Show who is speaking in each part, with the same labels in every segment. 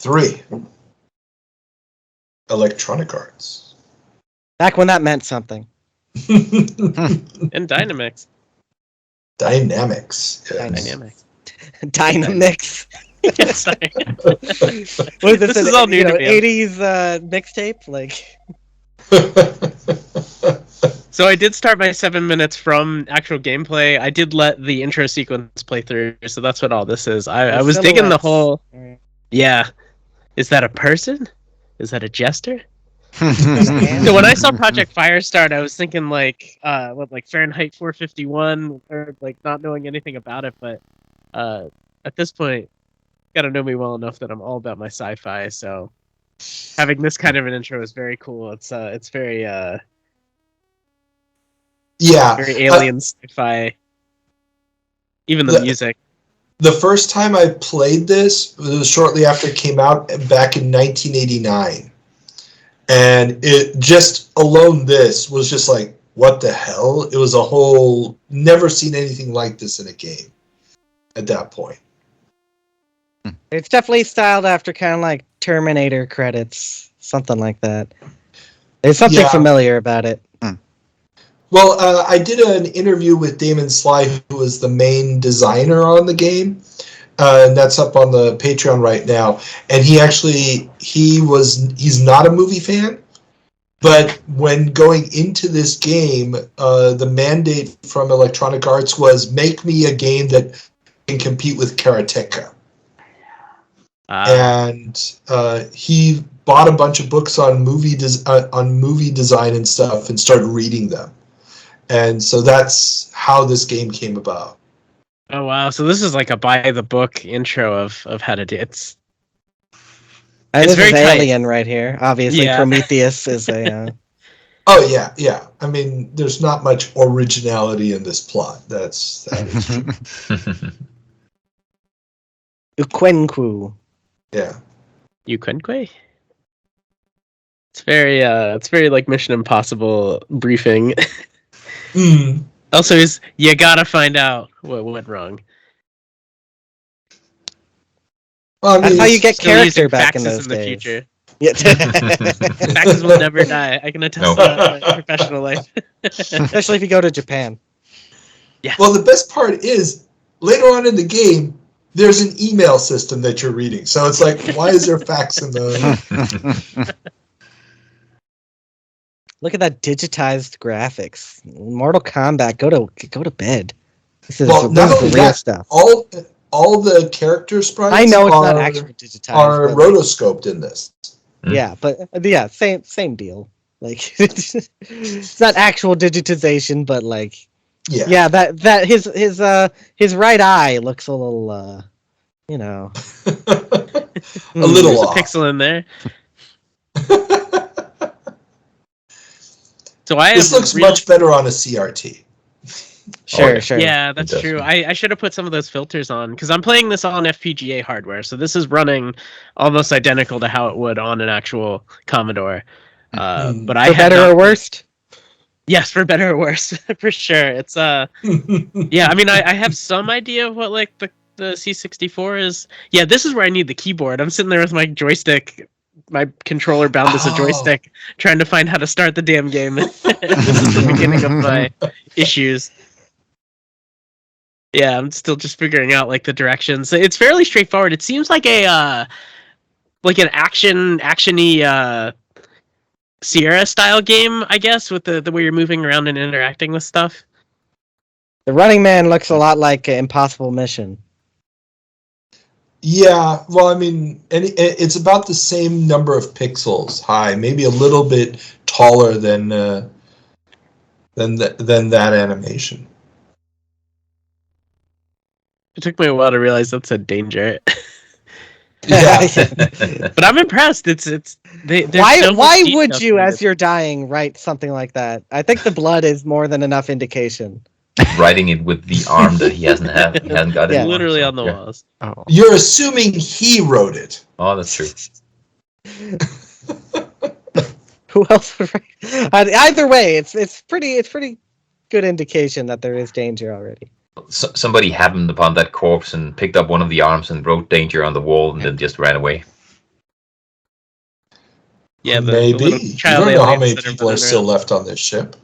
Speaker 1: 3. Electronic Arts.
Speaker 2: Back when that meant something.
Speaker 3: And Dynamics.
Speaker 1: Dynamics. Yes.
Speaker 3: Dynamics.
Speaker 2: Dynamics.
Speaker 3: Yeah, sorry.
Speaker 2: What is
Speaker 3: This is all new to me.
Speaker 2: 80s mixtape? Like.
Speaker 3: So I did start my 7 minutes from actual gameplay. I did let the intro sequence play through, so that's what all this is. I was digging the whole... Yeah. Is that a person? Is that a jester? So when I saw Project Firestart, I was thinking like Fahrenheit 451, or like not knowing anything about it, but at this point, gotta know me well enough that I'm all about my sci-fi, so having this kind of an intro is very cool. It's very very alien sci-fi. Even the music.
Speaker 1: The first time I played this was shortly after it came out back in 1989. And it just alone this was just like, what the hell? It was a whole, never seen anything like this in a game at that point.
Speaker 2: It's definitely styled after kind of like Terminator credits, something like that. There's something familiar about it.
Speaker 1: Well, I did an interview with Damon Sly, who was the main designer on the game. And that's up on the Patreon right now. And he's not a movie fan, but when going into this game, the mandate from Electronic Arts was make me a game that can compete with Karateka. And he bought a bunch of books on movie design and stuff and started reading them. And so that's how this game came about.
Speaker 3: Oh wow! So this is like a by the book intro of how to do it.
Speaker 2: It's very Alien right here. Obviously, yeah. Prometheus is a.
Speaker 1: Oh yeah. I mean, there's not much originality in this plot. That is true.
Speaker 2: Ukwenku.
Speaker 1: Yeah.
Speaker 3: Ukwenku. It's very like Mission Impossible briefing. Also, you gotta find out what went wrong.
Speaker 1: Well, I mean,
Speaker 2: that's how you get character back in those days.
Speaker 3: Future.
Speaker 2: Yeah.
Speaker 3: Faxes will never die. I can attest to that in my professional life.
Speaker 2: Especially if you go to Japan.
Speaker 3: Yeah.
Speaker 1: Well, the best part is, later on in the game, there's an email system that you're reading. So it's like, why is there fax in the...
Speaker 2: Look at that digitized graphics. Mortal Kombat, go to bed. This is real stuff.
Speaker 1: All the character sprites
Speaker 2: I know it's not actually digitized,
Speaker 1: are rotoscoped in this.
Speaker 2: Yeah, but same deal. Like it's not actual digitization, but like that his right eye looks a little
Speaker 1: a little
Speaker 3: There's
Speaker 1: off.
Speaker 3: A pixel in there. So
Speaker 1: this looks much better on a CRT.
Speaker 2: Sure.
Speaker 3: Yeah, that's true. I should have put some of those filters on, because I'm playing this on FPGA hardware, so this is running almost identical to how it would on an actual Commodore. But
Speaker 2: for better or worse?
Speaker 3: Yes, for better or worse, for sure. It's yeah. I mean, I have some idea of what like the C64 is. Yeah, this is where I need the keyboard. I'm sitting there with my joystick. My controller bound as a joystick, trying to find how to start the damn game. This is the beginning of my issues. Yeah, I'm still just figuring out like the directions. It's fairly straightforward. It seems like a like an actiony Sierra style game, I guess, with the way you're moving around and interacting with stuff.
Speaker 2: The Running Man looks a lot like Impossible Mission.
Speaker 1: Yeah, well, I mean, it's about the same number of pixels high, maybe a little bit taller than that animation.
Speaker 3: It took me a while to realize that's a danger.
Speaker 1: Yeah,
Speaker 3: but I'm impressed.
Speaker 2: Why would you, as you're dying, write something like that? I think the blood is more than enough indication.
Speaker 4: Writing it with the arm that he hasn't got.
Speaker 3: Yeah, literally on the walls.
Speaker 4: Oh.
Speaker 1: You're assuming he wrote it.
Speaker 4: Oh, that's true.
Speaker 2: Who else would write? Either way, it's pretty good indication that there is danger already.
Speaker 4: Somebody happened upon that corpse and picked up one of the arms and wrote "danger" on the wall, and then just ran away.
Speaker 3: Yeah, the
Speaker 1: Maybe.
Speaker 3: little
Speaker 1: You
Speaker 3: child
Speaker 1: don't know how
Speaker 3: aliens
Speaker 1: many
Speaker 3: that are
Speaker 1: people are
Speaker 3: running
Speaker 1: still
Speaker 3: around.
Speaker 1: left on this ship.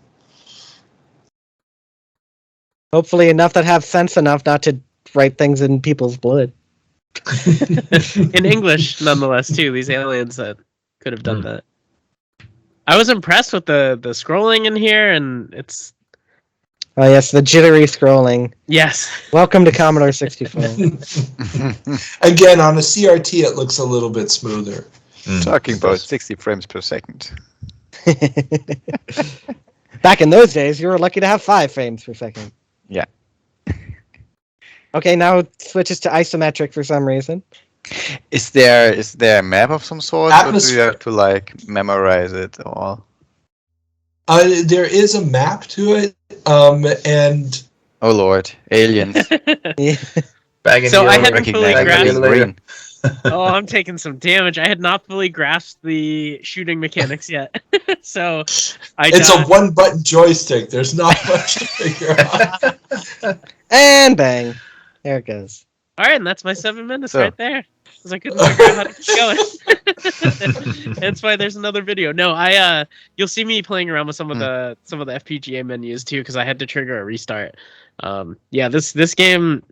Speaker 2: Hopefully enough that have sense enough not to write things in people's blood.
Speaker 3: In English, nonetheless, too. These aliens that could have done
Speaker 4: Hmm.
Speaker 3: that. I was impressed with the scrolling in here, and it's
Speaker 2: Oh yes, the jittery scrolling.
Speaker 3: yes.
Speaker 2: Welcome to Commodore 64.
Speaker 1: Again, on a CRT, it looks a little bit smoother.
Speaker 5: Talking
Speaker 4: It
Speaker 5: about
Speaker 4: does.
Speaker 5: 60 frames per second.
Speaker 2: Back in those days, you were lucky to have 5 frames per second.
Speaker 5: Yeah.
Speaker 2: Okay, now it switches to isometric for some reason.
Speaker 5: Is there a map of some sort, or do you
Speaker 1: Atmosphere.
Speaker 5: have to like memorize it all?
Speaker 1: There is a map to it, and
Speaker 5: Oh lord, aliens!
Speaker 2: Yeah.
Speaker 4: Back in
Speaker 3: So
Speaker 4: the
Speaker 3: I
Speaker 4: elevator.
Speaker 3: hadn't fully
Speaker 5: Recognize
Speaker 4: Back in the
Speaker 3: grasped.
Speaker 5: the
Speaker 4: elevator.
Speaker 5: green.
Speaker 3: Oh, I'm taking some damage. I had not fully grasped the shooting mechanics yet, so I
Speaker 1: it's a
Speaker 3: died.
Speaker 1: one-button joystick. There's not much to figure out.
Speaker 2: And bang. There it goes.
Speaker 3: All right, and that's my 7 minutes
Speaker 5: So-
Speaker 3: right there. Because I couldn't figure out how to keep going. That's why there's another video. No, you'll see me playing around with some of the FPGA menus too, because I had to trigger a restart. Yeah, this game,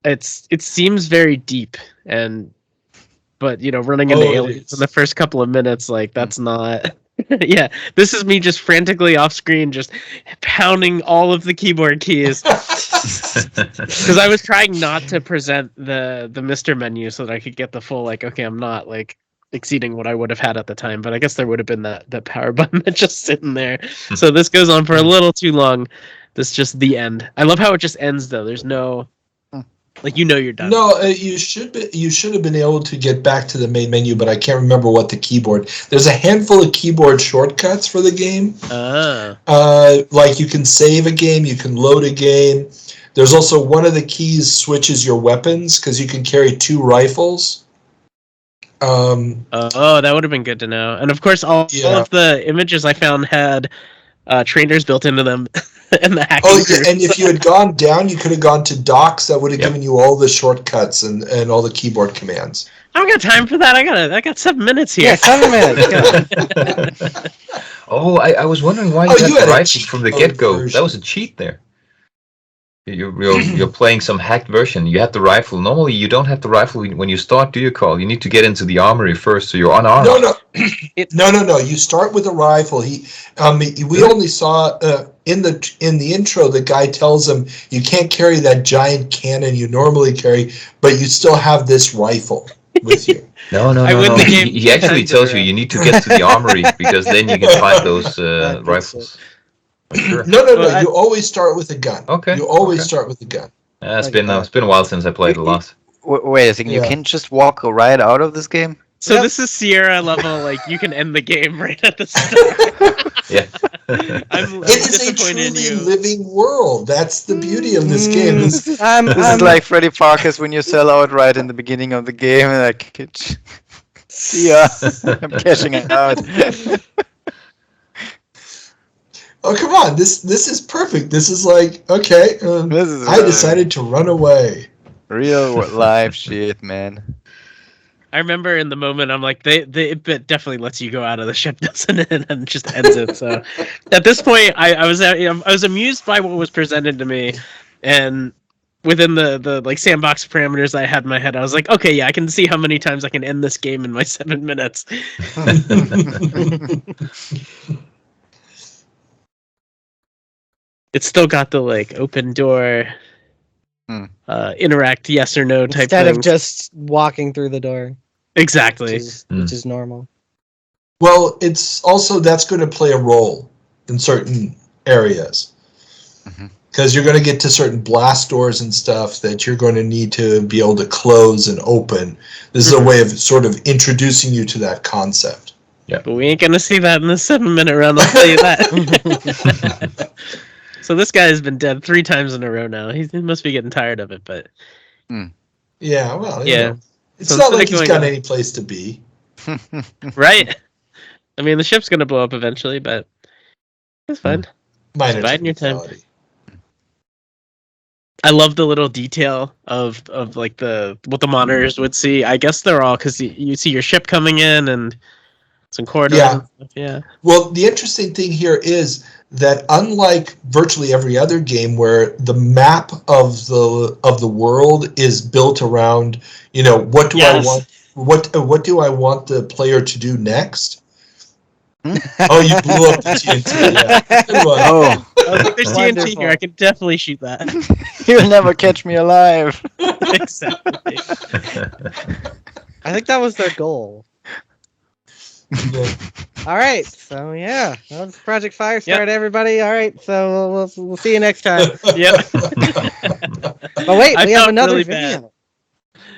Speaker 3: it seems very deep, but running into
Speaker 1: it
Speaker 3: aliens
Speaker 1: is.
Speaker 3: in the first couple of minutes, like that's not. Yeah, this is me just frantically off screen, just pounding all of the keyboard keys. Because I was trying not to present the Mr. menu so that I could get the full, like, okay, I'm not like exceeding what I would have had at the time, but I guess there would have been that power button that's just sitting there. So this goes on for a little too long. This is just the end. I love how it just ends though. There's no like you're done.
Speaker 1: No, you should have been able to get back to the main menu, but I can't remember what the keyboard. There's a handful of keyboard shortcuts for the game. Like you can save a game, you can load a game. There's also one of the keys switches your weapons because you can carry 2 rifles.
Speaker 3: That would have been good to know. And of course, all of the images I found had trainers built into them. And the hacking group.
Speaker 1: And if you had gone down, you could have gone to docs. That would have given you all the shortcuts and all the keyboard commands.
Speaker 3: I don't got time for that. I got 7 minutes here.
Speaker 2: Yeah, 7 minutes.
Speaker 4: Oh, I was wondering why you had the rifles from the get-go. That was a cheat there. You're playing some hacked version. You had the rifle. Normally, you don't have the rifle when you start, do you, Carl? You need to get into the armory first, so you're unarmed.
Speaker 1: No. You start with a rifle. We only saw in the intro. The guy tells him you can't carry that giant cannon you normally carry, but you still have this rifle with you.
Speaker 4: No. He actually tells you need to get to the armory because then you can find those rifles. Sure.
Speaker 1: No. You always start with a gun.
Speaker 4: Okay.
Speaker 1: You always start with a gun.
Speaker 4: It's been a while since I played the last.
Speaker 5: Wait a second. You can just walk right out of this game?
Speaker 3: So this is Sierra level. Like you can end the game right at the start.
Speaker 4: Yeah.
Speaker 3: I'm
Speaker 1: It is a
Speaker 3: disappointed in
Speaker 1: truly
Speaker 3: you.
Speaker 1: living world. That's the beauty of this game.
Speaker 5: This is like Freddy Parker's when you sell out right in the beginning of the game. Like, yeah, I'm cashing out.
Speaker 1: Oh, come on. This is perfect. This is like, okay, I decided to run away.
Speaker 5: Real life shit, man.
Speaker 3: I remember in the moment, I'm like, it definitely lets you go out of the ship, doesn't it? And just ends it. So at this point, I was amused by what was presented to me, and within the like sandbox parameters I had in my head, I was like, okay, yeah, I can see how many times I can end this game in my 7 minutes. It's still got the like open door, interact yes or no type
Speaker 2: Instead
Speaker 3: thing.
Speaker 2: of just walking through the door.
Speaker 3: Exactly.
Speaker 2: Which is normal.
Speaker 1: Well, it's also that's going to play a role in certain areas. Because you're going to get to certain blast doors and stuff that you're going to need to be able to close and open. This is a way of sort of introducing you to that concept.
Speaker 3: Yeah. But we ain't going to see that in the 7-minute round, I'll tell you that. So this guy has been dead 3 times in a row now. He must be getting tired of it, but...
Speaker 1: Yeah, well, you know, it's
Speaker 3: so
Speaker 1: not like he's got any place to be.
Speaker 3: Right? I mean, the ship's going to blow up eventually, but it's fine.
Speaker 1: Minor
Speaker 3: biding your time.
Speaker 1: technicality.
Speaker 3: I love the little detail of like what the monitors would see. I guess they're all because you see your ship coming in, and some corridors.
Speaker 1: Yeah.
Speaker 3: And stuff. Yeah.
Speaker 1: Well, the interesting thing here is that unlike virtually every other game where the map of the world is built around, what do I want, what do I want the player to do next? Oh, you blew up the TNT. Yeah. Good one.
Speaker 5: Oh,
Speaker 3: I was like, there's TNT here. I can definitely shoot that.
Speaker 5: you'll never catch me alive.
Speaker 3: Exactly.
Speaker 2: I think that was their goal.
Speaker 1: Yeah.
Speaker 2: All right, so yeah, that was Project Firestart, everybody. All right, so we'll see you next time.
Speaker 3: Yep.
Speaker 2: But wait, we have another
Speaker 3: really
Speaker 2: video.
Speaker 3: bad.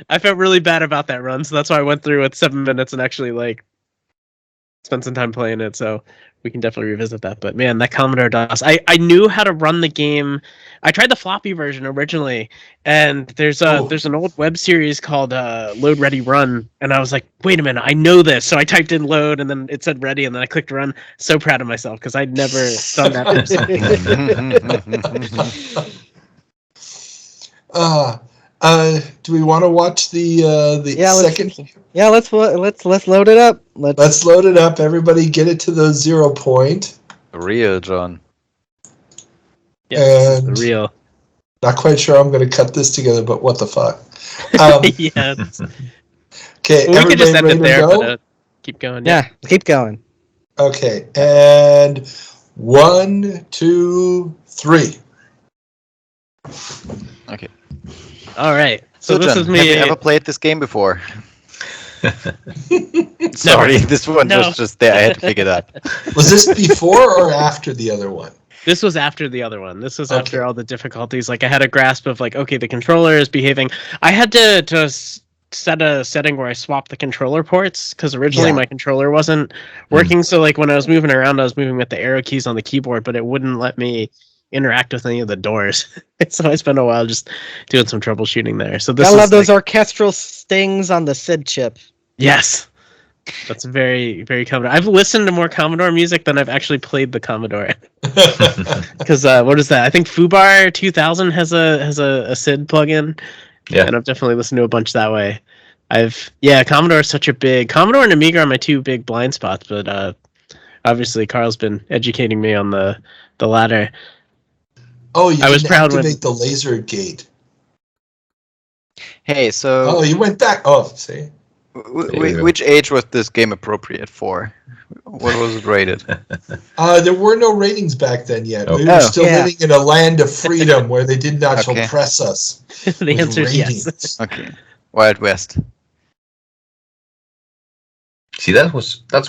Speaker 3: I felt really bad about that run, so that's why I went through it 7 minutes and actually spent some time playing it. So we can definitely revisit that. But man, that Commodore DOS, I knew how to run the game. I tried the floppy version originally, and there's an old web series called Load Ready Run, and I was like, wait a minute, I know this. So I typed in load, and then it said ready, and then I clicked run. So proud of myself because I'd never done
Speaker 1: that. Do we want to watch the second?
Speaker 2: Yeah, let's load it up.
Speaker 1: Let's load it up. Everybody, get it to the 0 point.
Speaker 5: Real, John.
Speaker 3: Yeah,
Speaker 1: and
Speaker 3: real.
Speaker 1: Not quite sure I'm going to cut this together, but what the fuck?
Speaker 3: Yeah.
Speaker 1: Okay,
Speaker 3: well, we could just end it there,
Speaker 1: go?
Speaker 3: but keep going.
Speaker 2: Yeah, keep going.
Speaker 1: Okay, and 1, 2, 3.
Speaker 5: Okay.
Speaker 3: All right. So this
Speaker 5: John,
Speaker 3: is me.
Speaker 5: have you ever played this game before? Sorry, this one was just there. I had to pick it up.
Speaker 1: Was this before or after the other one?
Speaker 3: This was after the other one. This was after all the difficulties. Like I had a grasp of okay, the controller is behaving. I had to set a setting where I swapped the controller ports because originally my controller wasn't working. So when I was moving around, I was moving with the arrow keys on the keyboard, but it wouldn't let me interact with any of the doors. So I spent a while just doing some troubleshooting there. So this
Speaker 2: I love those orchestral stings on the SID chip.
Speaker 3: Yes. That's very, very Commodore. I've listened to more Commodore music than I've actually played the Commodore. Because what is that? I think Fubar 2000 has a SID plugin.
Speaker 4: Yeah.
Speaker 3: And I've definitely listened to a bunch that way. Commodore is such a big... Commodore and Amiga are my two big blind spots, but obviously Carl's been educating me on the latter.
Speaker 1: Oh, you
Speaker 3: I was
Speaker 1: didn't
Speaker 3: proud
Speaker 1: activate the laser gate.
Speaker 5: Hey, so...
Speaker 1: Oh, you went back. Oh, see?
Speaker 5: Which age was this game appropriate for? What was it rated?
Speaker 1: There were no ratings back then yet.
Speaker 4: Oh.
Speaker 1: We were still living in a land of freedom where they did not oppress us.
Speaker 3: The answer is yes.
Speaker 5: Okay. Wild West.
Speaker 4: See, that's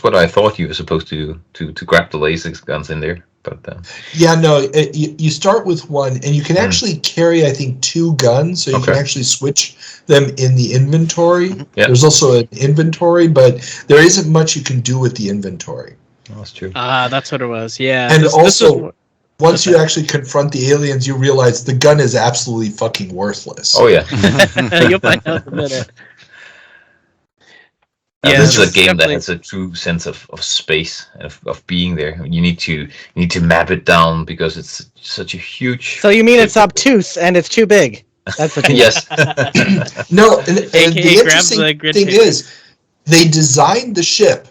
Speaker 4: what I thought you were supposed to do, to grab the laser guns in there. But
Speaker 1: yeah, no, you start with one, and you can actually carry, I think, 2 guns, so you can actually switch them in the inventory.
Speaker 4: Yeah.
Speaker 1: There's also an inventory, but there isn't much you can do with the inventory.
Speaker 4: Oh, that's true.
Speaker 3: That's what it was. Yeah.
Speaker 1: And once you actually confront the aliens, you realize the gun is absolutely fucking worthless.
Speaker 4: Oh, yeah.
Speaker 3: You'll find out in a minute.
Speaker 4: Yeah, this is a game that has a true sense of space, of being there. You need to map it down because it's such a huge...
Speaker 2: So you mean it's obtuse and it's too big? That's what you
Speaker 4: Yes.
Speaker 1: No, and the interesting thing is, they designed the ship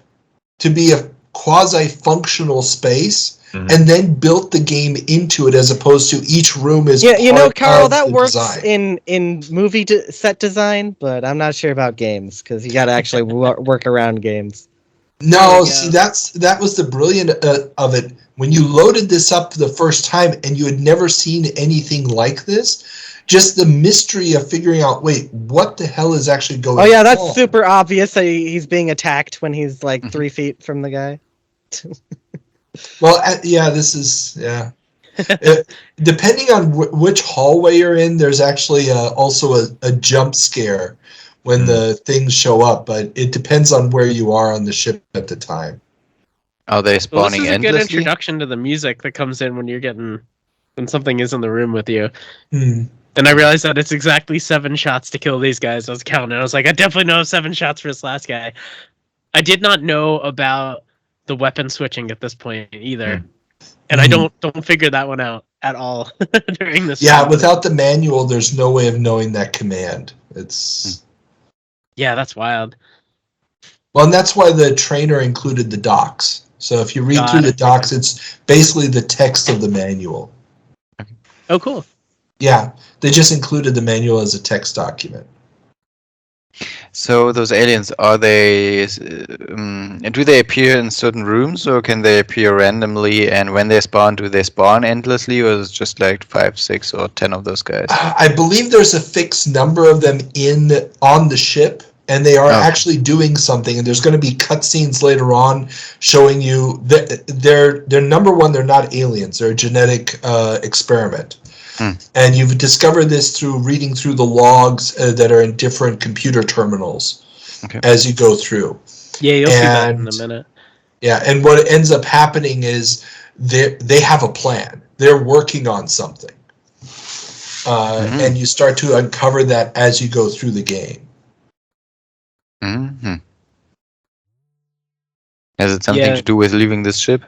Speaker 1: to be a quasi-functional space, and then built the game into it as opposed to each room is
Speaker 2: Carl, that works
Speaker 1: design.
Speaker 2: in movie set design, but I'm not sure about games because you got to actually work around games.
Speaker 1: No, see, that was the brilliant of it. When you loaded this up the first time and you had never seen anything like this, just the mystery of figuring out, wait, what the hell is actually going on?
Speaker 2: Oh yeah, that's super obvious that he's being attacked when he's 3 feet from the guy.
Speaker 1: Well, this is, depending on which hallway you're in, there's actually also a jump scare when the things show up, but it depends on where you are on the ship at the time.
Speaker 5: Are they spawning endlessly?
Speaker 3: This is a good introduction to the music that comes in when something is in the room with you. And I realized that it's exactly 7 shots to kill these guys. I was counting. I was like, I definitely know 7 shots for this last guy. I did not know about the weapon switching at this point either, and I don't figure that one out at all during this.
Speaker 1: Yeah, without the manual, there's no way of knowing that command. It's
Speaker 3: that's wild.
Speaker 1: Well, and that's why the trainer included the docs. So if you read through the docs, it's basically the text of the manual.
Speaker 3: Oh, cool.
Speaker 1: Yeah, they just included the manual as a text document.
Speaker 5: So those aliens, are they? Do they appear in certain rooms, or can they appear randomly? And when they spawn, do they spawn endlessly, or is it just like 5, 6, or 10 of those guys?
Speaker 1: I believe there's a fixed number of them on the ship, and they are actually doing something. And there's going to be cutscenes later on showing you that they're number one. They're not aliens. They're a genetic experiment. And you've discovered this through reading through the logs that are in different computer terminals as you go through.
Speaker 3: Yeah, you'll see that in a minute.
Speaker 1: Yeah, and what ends up happening is they have a plan. They're working on something. And you start to uncover that as you go through the game.
Speaker 5: Mm-hmm. Has it something to do with leaving this ship?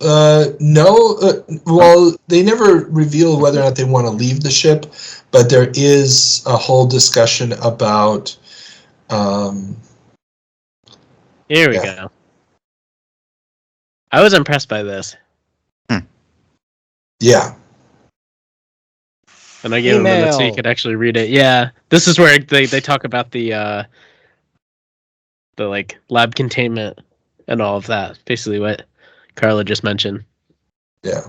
Speaker 1: No. Well, they never reveal whether or not they want to leave the ship, but there is a whole discussion about.
Speaker 3: Here we go. I was impressed by this.
Speaker 1: Yeah.
Speaker 3: And I gave him a minute so you could actually read it. Yeah, this is where they talk about the like lab containment and all of that. Basically, what Carla just mentioned.
Speaker 1: Yeah.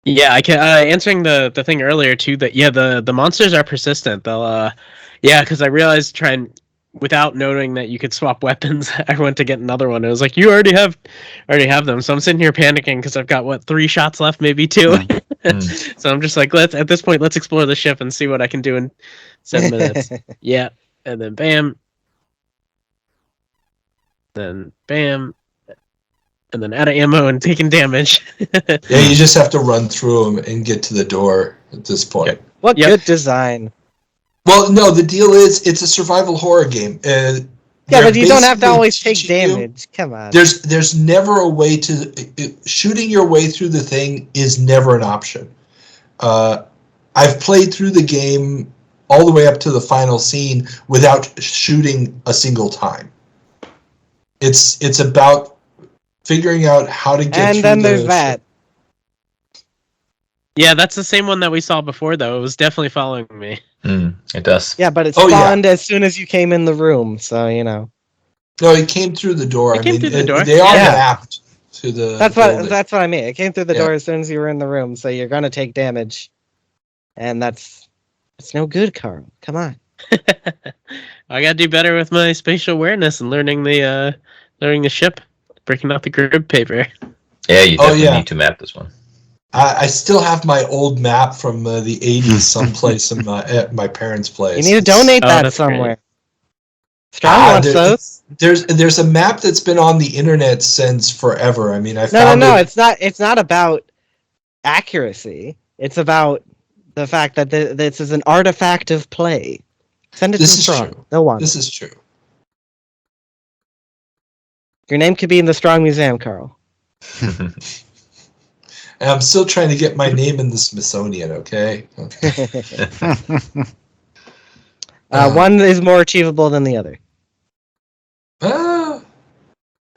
Speaker 3: Yeah, I can answering the thing earlier too. That the monsters are persistent. They'll because I realized without knowing that you could swap weapons, I went to get another one. It was like, you already have them. So I'm sitting here panicking because I've got 3 shots left, maybe 2. So I'm just like, at this point, let's explore the ship and see what I can do in 7 minutes. Yeah, and then bam, then bam, and then out of ammo and taking damage.
Speaker 1: Yeah, you just have to run through them and get to the door at this point.
Speaker 2: What good design.
Speaker 1: Well, no, the deal is it's a survival horror game.
Speaker 2: Yeah, but you don't have to always take damage. Come on.
Speaker 1: There's never a way to... shooting your way through the thing is never an option. I've played through the game all the way up to the final scene without shooting a single time. It's about figuring out how to get through.
Speaker 2: And then there's that.
Speaker 3: Yeah, that's the same one that we saw before, though. It was definitely following me.
Speaker 4: It does.
Speaker 2: Yeah, but it spawned as soon as you came in the room, so you know.
Speaker 1: No, it came through the door.
Speaker 3: It came through the door.
Speaker 1: They are mapped to the.
Speaker 2: That's what I mean. It came through the door as soon as you were in the room, so you're gonna take damage, and it's no good, Carl. Come on.
Speaker 3: I gotta do better with my spatial awareness and learning the ship, breaking out the grid paper.
Speaker 4: Yeah, you definitely need to map this one.
Speaker 1: I still have my old map from the 80s someplace at my parents' place.
Speaker 2: You need to donate that somewhere. Strong wants those.
Speaker 1: There's a map that's been on the internet since forever. I mean, I found
Speaker 2: it. It's not about accuracy. It's about the fact that this is an artifact of play. Send it to Strong. They'll want it.
Speaker 1: This is true.
Speaker 2: Your name could be in the Strong Museum, Carl.
Speaker 1: And I'm still trying to get my name in the Smithsonian, okay?
Speaker 2: One is more achievable than the other.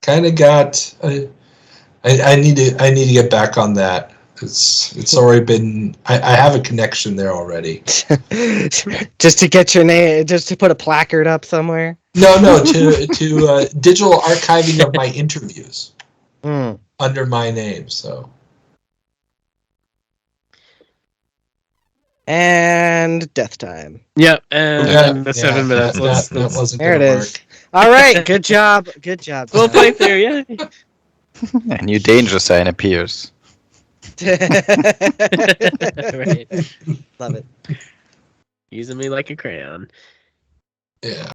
Speaker 1: Kind of got... I need to get back on that. It's already been... I have a connection there already.
Speaker 2: Just to get your name... Just to put a placard up somewhere?
Speaker 1: No, to digital archiving of my interviews. Under my name, so...
Speaker 2: And death time.
Speaker 3: Yep, and the 7 minutes.
Speaker 1: That wasn't
Speaker 2: there it is. All right, good job. Good job.
Speaker 3: We'll play through, yeah.
Speaker 5: A new danger sign appears.
Speaker 2: Right. Love it.
Speaker 3: Using me like a crayon.
Speaker 1: Yeah.